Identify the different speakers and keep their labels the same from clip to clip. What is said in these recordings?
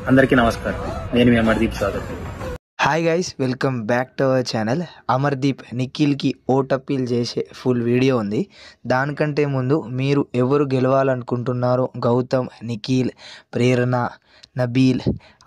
Speaker 1: అందరికీ నమస్కారం. నేను మీ Amardeep Sagar.
Speaker 2: Hi guys, welcome back to our channel. Amardeep నిఖిల్కి ఓట్ అప్పీల్ చేసే ఫుల్ వీడియో ఉంది. దానికంటే ముందు మీరు ఎవరు గెలవాలనుకుంటున్నారో గౌతమ్, నిఖిల్, ప్రేరణ, నబీల్,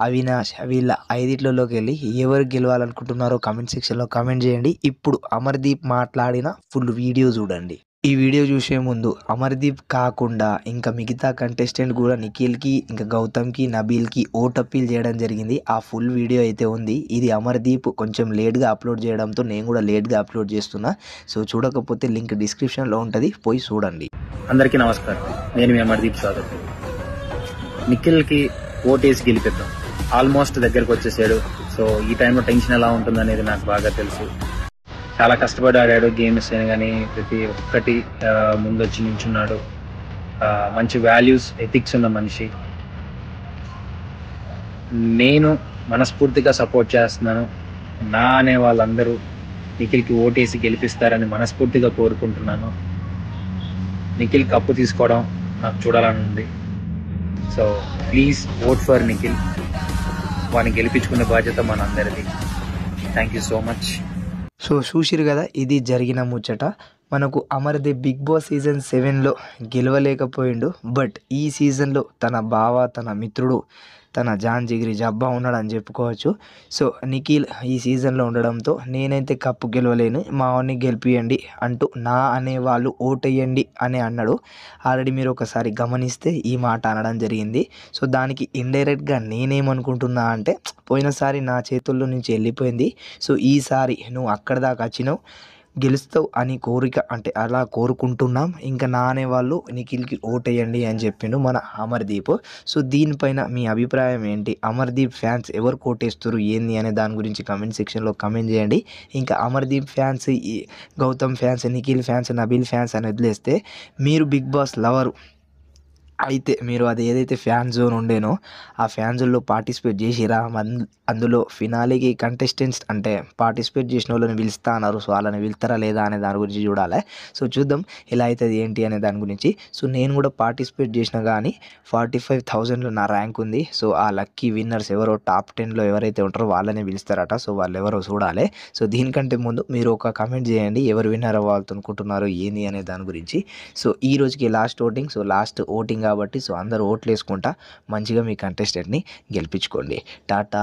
Speaker 2: అవినాష్ వీళ్ళ ఐదిట్లలోకి వెళ్ళి ఎవరు గెలవాలనుకుంటున్నారో కామెంట్ సెక్షన్లో కామెంట్ చేయండి. ఇప్పుడు అమర్దీప్ మాట్లాడిన ఫుల్ వీడియో చూడండి. ఈ వీడియో చూసే ముందు అమర్దీప్ కాకుండా ఇంకా మిగతా కంటెస్టెంట్ కూడా నిఖిల్కి, ఇంకా గౌతమ్కి, నబీల్కి ఓట్ అప్పీల్ చేయడం జరిగింది. ఆ ఫుల్ వీడియో అయితే ఉంది. ఇది అమర్దీప్ కొంచెం లేట్గా అప్లోడ్ చేయడంతో నేను కూడా లేట్గా అప్లోడ్ చేస్తున్నా. సో చూడకపోతే లింక్ డిస్క్రిప్షన్లో ఉంటుంది, పోయి చూడండి.
Speaker 1: అందరికీ నమస్కారం. నేను మీ అమర్దీప్ సాగర్. నిఖిల్కి ఓటేసి గెలిపిద్దాం. ఆల్మోస్ట్ దగ్గరకు వచ్చేసాడు. సో ఈ టైంలో టెన్షన్ ఎలా ఉంటుందనేది నాకు బాగా తెలుసు. చాలా కష్టపడి ఆడాడు గేమ్స్ కానీ ప్రతి ఒక్కటి ముందొచ్చి నించున్నాడు. మంచి వాల్యూస్, ఎథిక్స్ ఉన్న మనిషి. నేను మనస్ఫూర్తిగా సపోర్ట్ చేస్తున్నాను. నా అనే వాళ్ళందరూ నిఖిల్కి ఓటేసి గెలిపిస్తారని మనస్ఫూర్తిగా కోరుకుంటున్నాను. నిఖిల్ కప్పు తీసుకోవడం నాకు చూడాలని ఉంది. So please vote for Nikhil. వాడిని గెలిపించుకునే బాధ్యత మనందరిది. Thank you so much.
Speaker 2: So చూసిరు కదా, ఇది జరిగిన ముచ్చట. మనకు అమర్దీప్ బిగ్ బాస్ సీజన్ 7లో గెలవలేకపోయిండు. బట్ ఈ సీజన్లో తన బావ, తన మిత్రుడు, తన జాన్ జిగిరి జబ్బా ఉన్నాడని చెప్పుకోవచ్చు. సో నిఖిల్ ఈ సీజన్లో ఉండడంతో నేనైతే కప్పు గెలవలేను, మా వాడిని గెలిపియండి అంటూ నా అనేవాళ్ళు ఓటేయండి అని అన్నాడు. ఆల్రెడీ మీరు ఒకసారి గమనిస్తే ఈ మాట అనడం జరిగింది. సో దానికి ఇండైరెక్ట్గా నేనేమనుకుంటున్నా అంటే, పోయినసారి నా చేతుల్లో నుంచి వెళ్ళిపోయింది. సో ఈసారి నువ్వు అక్కడ దాకా వచ్చినావు, గెలుస్తావు అని కోరిక, అంటే అలా కోరుకుంటున్నాం. ఇంకా నా అనేవాళ్ళు నిఖిల్కి ఓటేయండి అని చెప్పిండు మన అమర్దీప్. సో దీనిపైన మీ అభిప్రాయం ఏంటి? అమర్దీప్ ఫ్యాన్స్ ఎవరు కోటేస్తారు ఏంది అనే దాని గురించి కమెంట్ సెక్షన్లో కమెంట్ చేయండి. ఇంకా Amardeep fans, Gautam fans, Nikhil fans, Nabeel fans అని వదిలేస్తే, మీరు బిగ్ బాస్ లవరు అయితే మీరు అది ఏదైతే ఫ్యాన్ జోన్ ఉండేనో ఆ ఫ్యాన్ జోన్లో పార్టిసిపేట్ చేసిరా? అందులో ఫినాలీకి కంటెస్టెంట్స్ అంటే పార్టిసిపేట్ చేసిన వాళ్ళని పిలుస్తా అన్నారు. సో వాళ్ళని పిలుస్తారా లేదా అనే దాని గురించి చూడాలి. సో చూద్దాం ఎలా అవుతుంది ఏంటి అనే దాని గురించి. సో నేను కూడా పార్టిసిపేట్ చేసిన కానీ 45,000లో నా ర్యాంక్ ఉంది. సో ఆ లక్కీ విన్నర్స్ ఎవరో టాప్ 10లో ఎవరైతే ఉంటారో వాళ్ళనే పిలుస్తారట. సో వాళ్ళు ఎవరో చూడాలి. సో దీనికంటే ముందు మీరు ఒక కామెంట్ చేయండి, ఎవరు విన్నర్ అవ్వాలని అనుకుంటున్నారు ఏంది అనే దాని గురించి. సో ఈ రోజుకి last voting. So last voting కాబట్టి సో అందరూ ఓట్లు వేసుకుంటా మంచిగా మీ కంటెస్టెంట్ని గెలిపించుకోండి. టాటా.